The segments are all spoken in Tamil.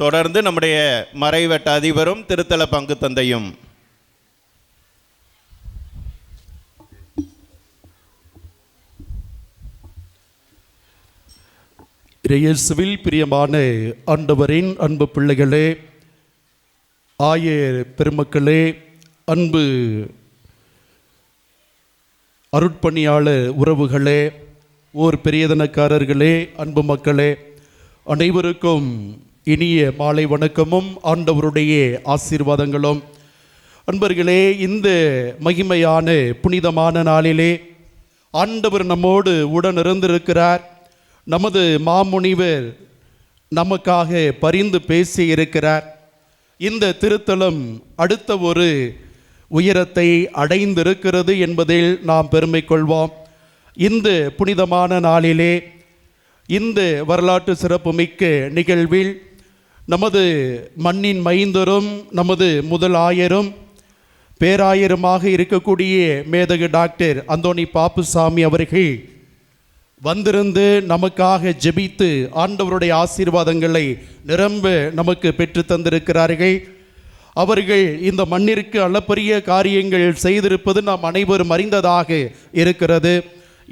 தொடர்ந்து நம்முடைய மறைவட்ட அதிபரும் திருத்தல பங்கு தந்தையும். இயேசுவில் பிரியமான ஆண்டவரின் அன்பு பிள்ளைகளே, ஆயர் பெருமக்களே, அன்பு அருட்பணியாளர் உறவுகளே, ஓர் பெரியதனக்காரர்களே, அன்பு மக்களே, அனைவருக்கும் இனிய மாலை வணக்கமும் ஆண்டவருடைய ஆசீர்வாதங்களும். அன்பர்களே, இந்த மகிமையான புனிதமான நாளிலே ஆண்டவர் நம்மோடு உடன் இருந்திருக்கிறார். நமது மாமுனிவர் நமக்காக பரிந்து பேசி இருக்கிறார். இந்த திருத்தலம் அடுத்த ஒரு உயரத்தை அடைந்திருக்கிறது என்பதில் நாம் பெருமை கொள்வோம். இந்த புனிதமான நாளிலே, இந்த வரலாற்று சிறப்புமிக்க நிகழ்வில் நமது மண்ணின் மைந்தரும் நமது முதல் ஆயரும் பேராயருமாக இருக்கக்கூடிய மேதகு டாக்டர் அந்தோணி பாப்புசாமி அவர்கள் வந்திருந்து நமக்காக ஜெபித்து ஆண்டவருடைய ஆசீர்வாதங்களை நிரம்ப நமக்கு பெற்று தந்திருக்கிறார்கள். அவர்கள் இந்த மண்ணிற்கு அளப்பரிய காரியங்கள் செய்திருப்பது நாம் அனைவரும் அறிந்ததாக இருக்கிறது.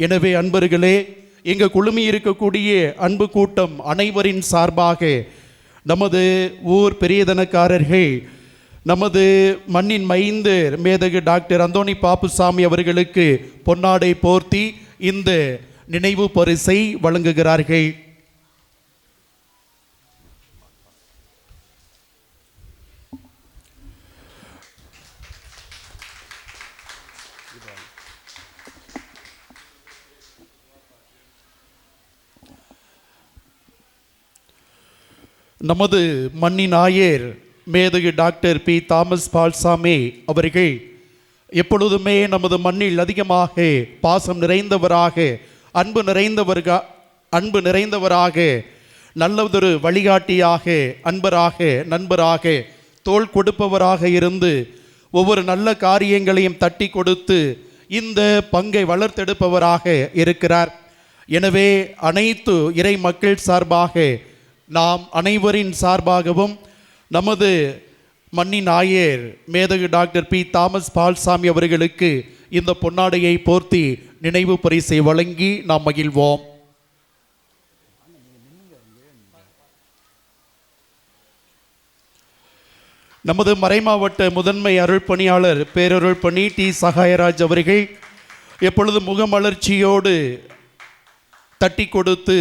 எனவே அன்பர்களே, இங்கு குழுமி இருக்கக்கூடிய அன்பு கூட்டம் அனைவரின் சார்பாக நமது ஊர் பெரியதனக்காரர்கள், நமது மண்ணின் மைந்தர் மேதகு டாக்டர் அந்தோணி பாப்புசாமி அவர்களுக்கு பொன்னாடை போர்த்தி இந்த நினைவு பரிசை வழங்குகிறார்கள். நமது மண்ணின் ஆயர் மேதகு டாக்டர் பி தாமஸ் பால்சாமி அவர்கள் எப்பொழுதுமே நமது மண்ணில் அதிகமாக பாசம் நிறைந்தவராக, அன்பு நிறைந்தவராக, நல்லதொரு வழிகாட்டியாக, அன்பராக, நண்பராக, தோள் கொடுப்பவராக இருந்து ஒவ்வொரு நல்ல காரியங்களையும் தட்டி கொடுத்து இந்த பங்கை வளர்த்தெடுப்பவராக இருக்கிறார். எனவே அனைத்து இறை மக்கள் சார்பாக, நாம் அனைவரின் சார்பாகவும் நமது மண்ணின் ஆயர் மேதகு டாக்டர் பி தாமஸ் பால்சாமி அவர்களுக்கு இந்த பொன்னாடையை போர்த்தி நினைவு பரிசை வழங்கி நாம் மகிழ்வோம். நமது மறைமாவட்ட முதன்மை அருள்பணியாளர் பேரருள்பணி டி சகாயராஜ் அவர்கள் எப்பொழுது முகமலர்ச்சியோடு தட்டி கொடுத்து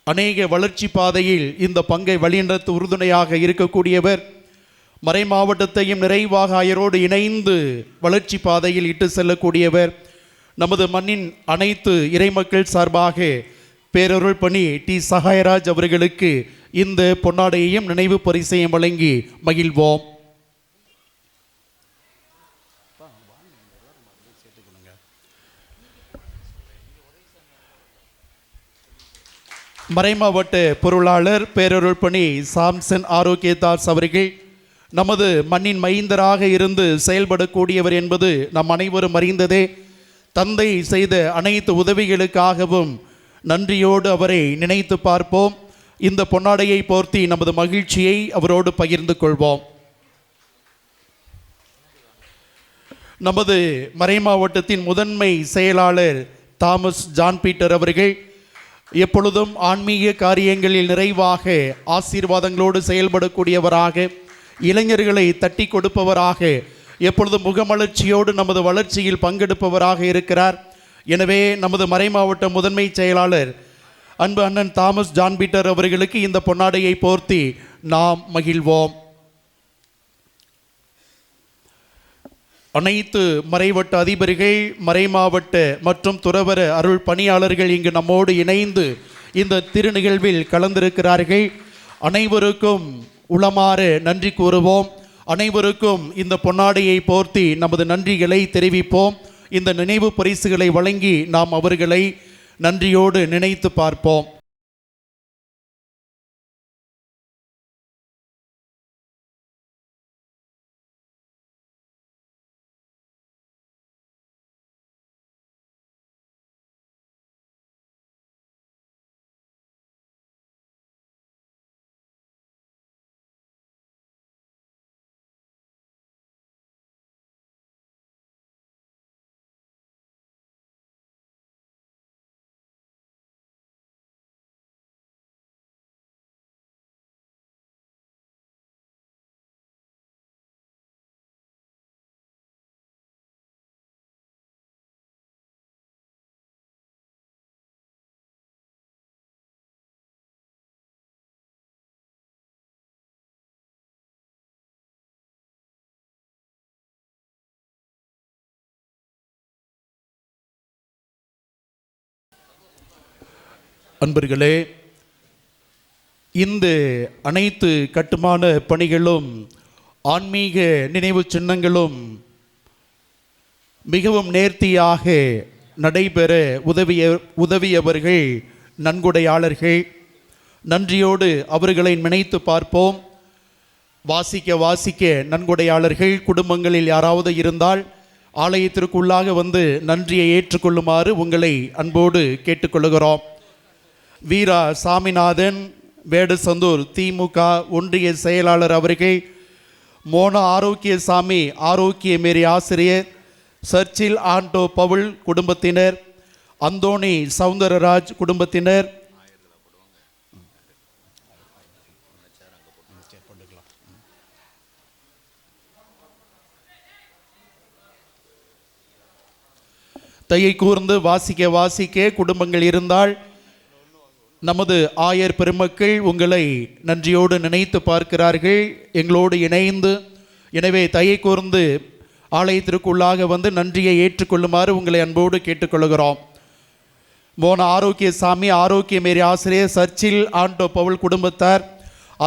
அநேக வளர்ச்சி பாதையில் இந்த பங்கை வழிநடத்த உறுதுணையாக இருக்கக்கூடியவர். மறை மாவட்டத்தையும் நிறைவாக ஆயரோடு இணைந்து வளர்ச்சி பாதையில் இட்டு செல்லக்கூடியவர். நமது மண்ணின் அனைத்து இறைமக்கள் சார்பாக பேரருள் பணி டி சகாயராஜ் அவர்களுக்கு இந்த பொன்னாடையையும் நினைவு பரிசையும் வழங்கி மகிழ்வோம். மறைமாவட்ட பொருளாளர் பேரருள் பணி சாம்சன் ஆரோக்கியதாஸ் அவர்கள் நமது மண்ணின் மைந்தராக இருந்து செயல்படக்கூடியவர் என்பது நம் அனைவரும் அறிந்ததே. தந்தை செய்த அனைத்து உதவிகளுக்காகவும் நன்றியோடு அவரை நினைத்து பார்ப்போம். இந்த பொன்னாடையை போர்த்தி நமது மகிழ்ச்சியை அவரோடு பகிர்ந்து கொள்வோம். நமது மறைமாவட்டத்தின் முதன்மை செயலாளர் தாமஸ் ஜான் பீட்டர் அவர்கள் எப்பொழுதும் ஆன்மீக காரியங்களில் நிறைவாக ஆசீர்வாதங்களோடு செயல்படக்கூடியவராக, இளைஞர்களை தட்டி கொடுப்பவராக, எப்பொழுதும் முகமலர்ச்சியோடு நமது வளர்ச்சியில் பங்கெடுப்பவராக இருக்கிறார். எனவே நமது மறைமாவட்ட முதன்மை செயலாளர் அன்பு அண்ணன் தாமஸ் ஜான் பீட்டர் அவர்களுக்கு இந்த பொன்னாடையை போர்த்தி நாம் மகிழ்வோம். அனைத்து மறைவட்ட அதிபர்கள், மறைமாவட்ட மற்றும் துறவர அருள் பணியாளர்கள் இங்கு நம்மோடு இணைந்து இந்த திருநிகழ்வில் கலந்திருக்கிறார்கள். அனைவருக்கும் உளமாற நன்றி கூறுவோம். அனைவருக்கும் இந்த பொன்னாடையை போர்த்தி நமது நன்றிகளை தெரிவிப்போம். இந்த நினைவு பரிசுகளை வழங்கி நாம் அவர்களை நன்றியோடு நினைத்து பார்ப்போம். அன்பர்களே, இந்த அனைத்து கட்டுமான பணிகளும் ஆன்மீக நினைவு சின்னங்களும் மிகவும் நேர்த்தியாக நடைபெற உதவியவர்கள் நன்கொடையாளர்கள். நன்றியோடு அவர்களை நினைத்து பார்ப்போம். வாசிக்க நன்கொடையாளர்கள் குடும்பங்களில் யாராவது இருந்தால் ஆலயத்திற்குள்ளாக வந்து நன்றியை ஏற்றுக்கொள்ளுமாறு உங்களை அன்போடு கேட்டுக்கொள்கிறோம். வீரா சாமிநாதன், வேடசந்தூர் திமுக ஒன்றிய செயலாளர் அவர்கள், மோனா ஆரோக்கியசாமி ஆரோக்கிய மேரி ஆசிரியர், சர்ச்சில் ஆண்டோ பவுல் குடும்பத்தினர், அந்தோணி சவுந்தரராஜ் குடும்பத்தினர், தையை கூர்ந்து வாசிக்க குடும்பங்கள் இருந்தால் நமது ஆயர் பெருமக்கள் உங்களை நன்றியோடு நினைத்து பார்க்கிறார்கள் எங்களோடு இணைந்து. எனவே தையை கூர்ந்து ஆலயத்திற்குள்ளாக வந்து நன்றியை ஏற்றுக்கொள்ளுமாறு உங்களை அன்போடு கேட்டுக்கொள்கிறோம். மோன ஆரோக்கியசாமி ஆரோக்கிய மேரி ஆசிரியர், சர்ச்சில் ஆண்டோ பவுல் குடும்பத்தார்,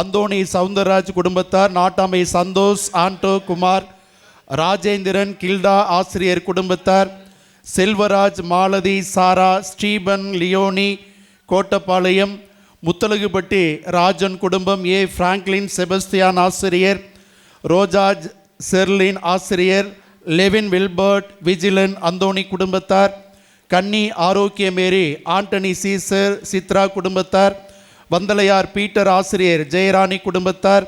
அந்தோணி சவுந்தரராஜ் குடும்பத்தார், நாட்டாமை சந்தோஷ், ஆண்டோ குமார், ராஜேந்திரன் கில்டா ஆசிரியர் குடும்பத்தார், செல்வராஜ், மாலதி, சாரா, ஸ்டீபன், லியோனி கோட்டப்பாளையம், முத்தலகுப்பட்டி ராஜன் குடும்பம், ஏ பிராங்க்லின் செபஸ்தியான் ஆசிரியர், ரோஜாஜ் செர்லின் ஆசிரியர், லெவின் வில்பர்ட் விஜிலன் அந்தோணி குடும்பத்தார், கன்னி ஆரோக்கிய மேரி ஆண்டனி சீசர் சித்ரா குடும்பத்தார், வந்தலையார் பீட்டர் ஆசிரியர் ஜெயராணி குடும்பத்தார்,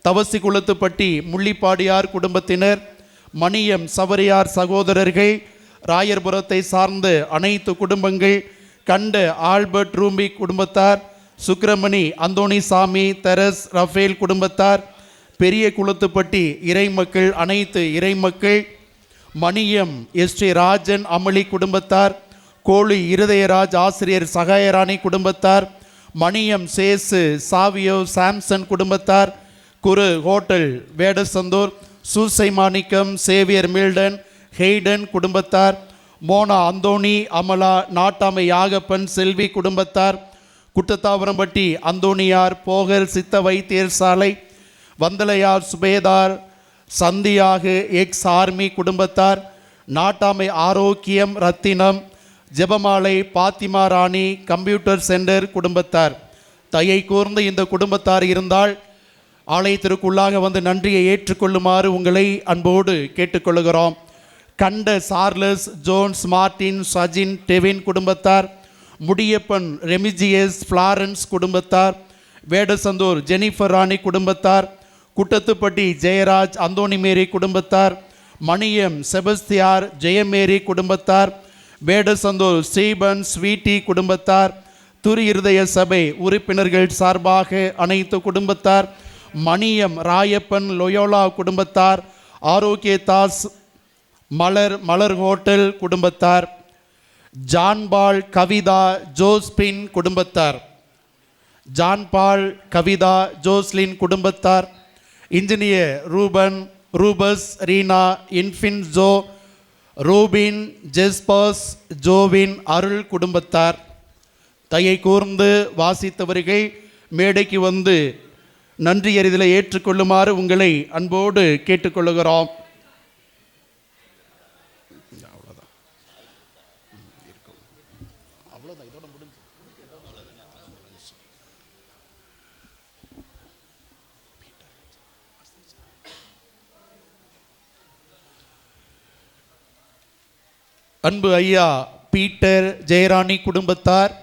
தவசி குளத்துப்பட்டி முள்ளிப்பாடியார் குடும்பத்தினர், மணியம் சவரியார் சகோதரர்கள், ராயர்புரத்தை சார்ந்த அனைத்து குடும்பங்கள், கண்ட ஆல்பர்ட் ரூம்பி குடும்பத்தார், சுக்கிரமணி அந்தோணிசாமி தெரஸ் ரஃபேல் குடும்பத்தார், பெரிய குளத்துப்பட்டி இறைமக்கள் அனைத்து இறைமக்கள், மணியம் எஸ்டி ராஜன் அமளி குடும்பத்தார், கோழி இருதயராஜ் ஆசிரியர் சகாயராணி குடும்பத்தார், மணியம் சேசு சாவியோ சாம்சன் குடும்பத்தார், குரு ஹோட்டல் வேடசந்தூர் சூசை மாணிக்கம் சேவியர் மில்டன் ஹெய்டன் குடும்பத்தார், மோனா அந்தோணி அமலா நாட்டாமை யாகப்பன் செல்வி குடும்பத்தார், குட்டத்தாவரம்பட்டி அந்தோணியார் போகர் சித்த வைத்தியர் சாலை, வந்தலையார் சுபேதார் சந்தியாக எக்ஸ் ஆர்மி குடும்பத்தார், நாட்டாமை ஆரோக்கியம் ரத்தினம் ஜெபமாலை பாத்திமா ராணி கம்ப்யூட்டர் சென்டர் குடும்பத்தார். தையை கூர்ந்து இந்த குடும்பத்தார் இருந்தால் ஆலயத்திற்குள்ளாக வந்து நன்றியை ஏற்றுக்கொள்ளுமாறு உங்களை அன்போடு கேட்டுக்கொள்கிறோம். கண்ட Charles Jones Martin Sajin Devine குடும்பத்தார், முடியப்பன் ரெமிஜியஸ் பிளாரன்ஸ் குடும்பத்தார், வேடசந்தூர் ஜெனிஃபர் ராணி குடும்பத்தார், குட்டத்துப்பட்டி ஜெயராஜ் அந்தோணி மேரி குடும்பத்தார், மணியம் செபஸ்தியார் ஜெயமேரி குடும்பத்தார், வேடசந்தூர் ஸ்டீபன் ஸ்வீட்டி குடும்பத்தார், துரி இருதய சபை உறுப்பினர்கள் சார்பாக அனைத்து குடும்பத்தார், மணியம் ராயப்பன் லொயோலா குடும்பத்தார், ஆரோக்கிய தாஸ் மலர் ஹோட்டல் குடும்பத்தார், ஜான்பால் கவிதா ஜோஸ்பின் குடும்பத்தார், ஜான்பால் கவிதா ஜோஸ்லின் குடும்பத்தார், இன்ஜினியர் ரூபஸ் ரீனா இன்ஃபின் Jo Rubin Jaspers Jovin Arul குடும்பத்தார். தையை கூர்ந்து வாசித்தவர்கள் மேடைக்கு வந்து நன்றி அறிதலை ஏற்றுக்கொள்ளுமாறு உங்களை அன்போடு கேட்டுக்கொள்கிறோம். அன்பு ஐயா பீட்டர் ஜெயராணி குடும்பத்தார்,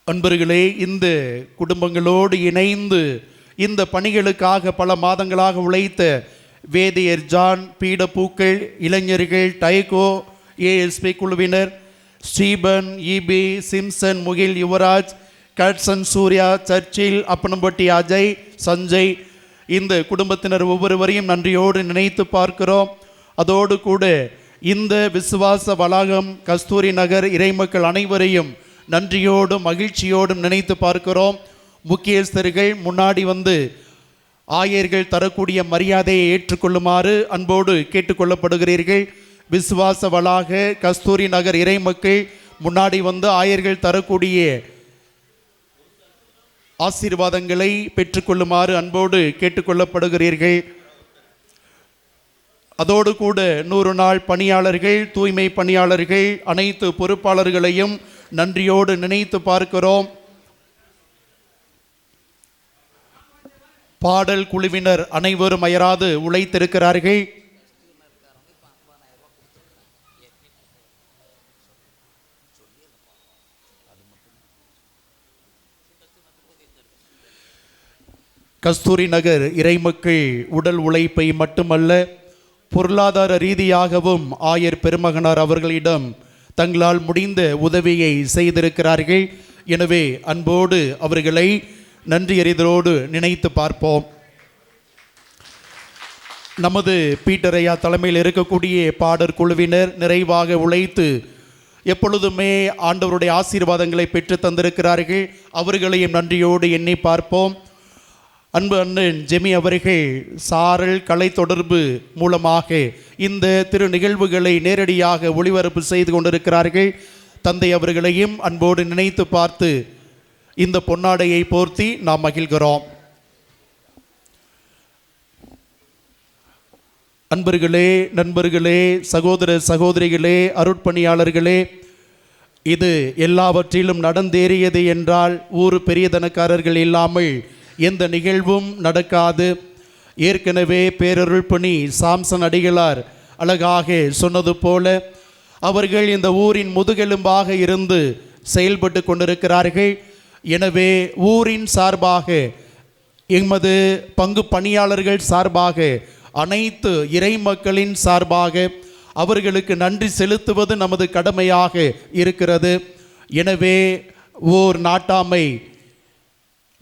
அன்பர்களே, இந்த குடும்பங்களோடு இணைந்து இந்த பணிகளுக்காக பல மாதங்களாக உழைத்த வேதியர் ஜான், பீடப்பூக்கள், இளைஞர்கள், டைகோ ஏஎஸ்பி குழுவினர், ஸ்டீபன், இபி, சிம்சன், முகில், யுவராஜ், கட்சன், சூர்யா, சர்ச்சில், அப்பனம்பட்டி அஜய், சஞ்சய், இந்த குடும்பத்தினர் ஒவ்வொருவரையும் நன்றியோடு நினைத்து பார்க்கிறோம். அதோடு கூட இந்த விசுவாச வளாகம் கஸ்தூரி நகர் இறைமக்கள் அனைவரையும் நன்றியோடும் மகிழ்ச்சியோடும் நினைத்து பார்க்கிறோம். முக்கியஸ்தர்கள் முன்னாடி வந்து ஆயர்கள் தரக்கூடிய மரியாதையை ஏற்றுக்கொள்ளுமாறு அன்போடு கேட்டுக்கொள்ளப்படுகிறீர்கள். விசுவாச வளாக கஸ்தூரி நகர் இறைமக்கள் முன்னாடி வந்து ஆயர்கள் தரக்கூடிய ஆசீர்வாதங்களை பெற்றுக்கொள்ளுமாறு அன்போடு கேட்டுக்கொள்ளப்படுகிறீர்கள். அதோடு கூட 100 நாள் பணியாளர்கள், தூய்மை பணியாளர்கள், அனைத்து பொறுப்பாளர்களையும் நன்றியோடு நினைத்து பார்க்கிறோம். பாடல் குழுவினர் அனைவரும் அயராது உழைத்திருக்கிறார்கள். கஸ்தூரி நகர் இறைமக்கள் உடல் உழைப்பை மட்டுமல்ல, பொருளாதார ரீதியாகவும் ஆயர் பெருமகனார் அவர்களிடம் தங்களால் முடிந்த உதவியை செய்திருக்கிறார்கள். எனவே அன்போடு அவர்களை நன்றியறிதலோடு நினைத்து பார்ப்போம். நமது பீட்டரையா தலைமையில் இருக்கக்கூடிய பாடற் குழுவினர் நிறைவாக உழைத்து எப்பொழுதுமே ஆண்டவருடைய ஆசீர்வாதங்களை பெற்று தந்திருக்கிறார்கள். அவர்களையும் நன்றியோடு எண்ணி பார்ப்போம். அன்பு அண்ணன் ஜெமி அவர்கள் சாரல் கலை தொடர்பு மூலமாக இந்த திரு நிகழ்வுகளை நேரடியாக ஒளிபரப்பு செய்து கொண்டிருக்கிறார்கள். தந்தை அவர்களையும் அன்போடு நினைத்து பார்த்து இந்த பொன்னாடையை போர்த்தி நாம் மகிழ்கிறோம். அன்பர்களே, நண்பர்களே, சகோதர சகோதரிகளே, அருட்பணியாளர்களே, இது எல்லாவற்றிலும் நடந்தேறியது என்றால் ஊர் பெரியதனக்காரர்கள் இல்லாமல் எந்த நிகழ்வும் நடக்காது. ஏற்கனவே பேரருள் பணி சாம்சன் அடிகளார் அழகாக சொன்னது போல அவர்கள் இந்த ஊரின் முதுகெலும்பாக இருந்து செயல்பட்டு கொண்டிருக்கிறார்கள். எனவே ஊரின் சார்பாக, எமது பங்கு பணியாளர்கள் சார்பாக, அனைத்து இறைமக்களின் சார்பாக அவர்களுக்கு நன்றி செலுத்துவது நமது கடமையாக இருக்கிறது. எனவே ஓர் நாட்டாமை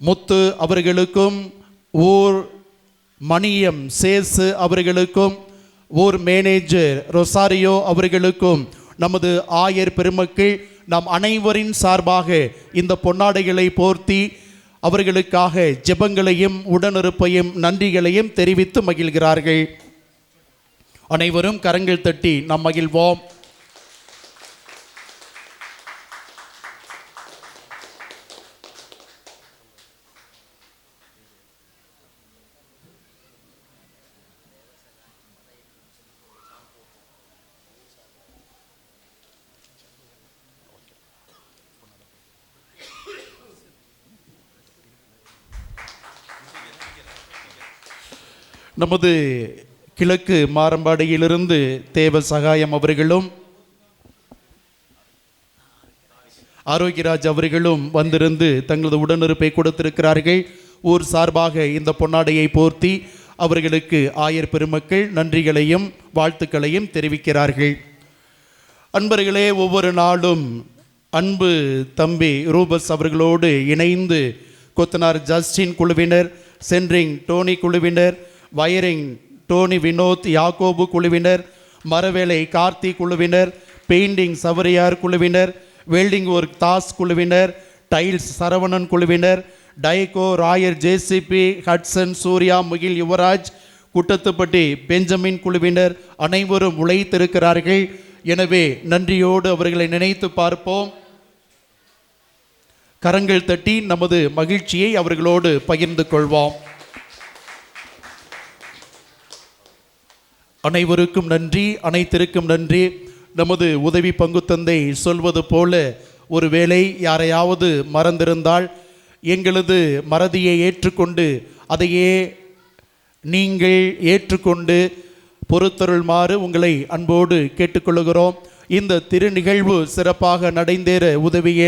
முத்து அவர்களுக்கும், ஊர் மணியம் சேசு அவர்களுக்கும், ஊர் மேனேஜர் ரொசாரியோ அவர்களுக்கும், நமது ஆயர் பெருமக்கள் நாம் அனைவரின் சார்பாக இந்த பொன்னாடைகளை போர்த்தி அவர்களுக்காக ஜெபங்களையும் உடனிருப்பையும் நன்றிகளையும் தெரிவித்து மகிழ்கிறார்கள். அனைவரும் கரங்கள் தட்டி நாம் மகிழ்வோம். நமது கிழக்கு மாரம்பாடியிலிருந்து தேவ சகாயம் அவர்களும் ஆரோக்கியராஜ் அவர்களும் வந்திருந்து தங்களது உடனிருப்பை கொடுத்திருக்கிறார்கள். ஊர் சார்பாக இந்த பொன்னாடையை போர்த்தி அவர்களுக்கு ஆயர் பெருமக்கள் நன்றிகளையும் வாழ்த்துக்களையும் தெரிவிக்கிறார்கள். அன்பர்களே, ஒவ்வொரு நாளும் அன்பு தம்பி ரூபஸ் அவர்களோடு இணைந்து கொத்தனார் ஜஸ்டின் குழுவினர், சென்ட்ரிங் டோனி குழுவினர், வயரிங் டோனி வினோத் யாக்கோபு குழுவினர், மரவேலை கார்த்தி குழுவினர், பெயிண்டிங் சவரியார் குழுவினர், வெல்டிங் ஒர்க் தாஸ் குழுவினர், டைல்ஸ் சரவணன் குழுவினர், டைகோ ராயர் ஜேசிபி ஹட்சன் சூர்யா முகில் யுவராஜ் குட்டத்துப்பட்டி பெஞ்சமின் குழுவினர் அனைவரும் உழைத்திருக்கிறார்கள். எனவே நன்றியோடு அவர்களை நினைத்து பார்ப்போம். கரங்கள் தட்டி நமது மகிழ்ச்சியை அவர்களோடு பகிர்ந்து கொள்வோம். அனைவருக்கும் நன்றி, அனைத்திற்கும் நன்றி. நமது உதவி பங்கு தந்தை சொல்வது போல, ஒருவேளை யாரையாவது மறந்திருந்தால் எங்களது மறதியை ஏற்றுக்கொண்டு அதையே நீங்கள் ஏற்றுக்கொண்டு பொறுத்தருள்மாறு உங்களை அன்போடு கேட்டுக்கொள்கிறோம். இந்த திரு நிகழ்வு சிறப்பாக நடைந்தேற உதவிய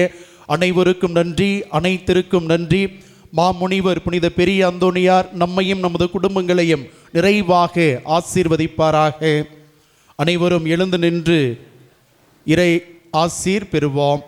அனைவருக்கும் நன்றி, அனைத்திற்கும் நன்றி. மாமுனிவர் புனித பெரிய அந்தோணியார் நம்மையும் நமது குடும்பங்களையும் நிறைவாக ஆசீர்வதிப்பாராக. அனைவரும் எழுந்து நின்று இறை ஆசீர் பெறுவோம்.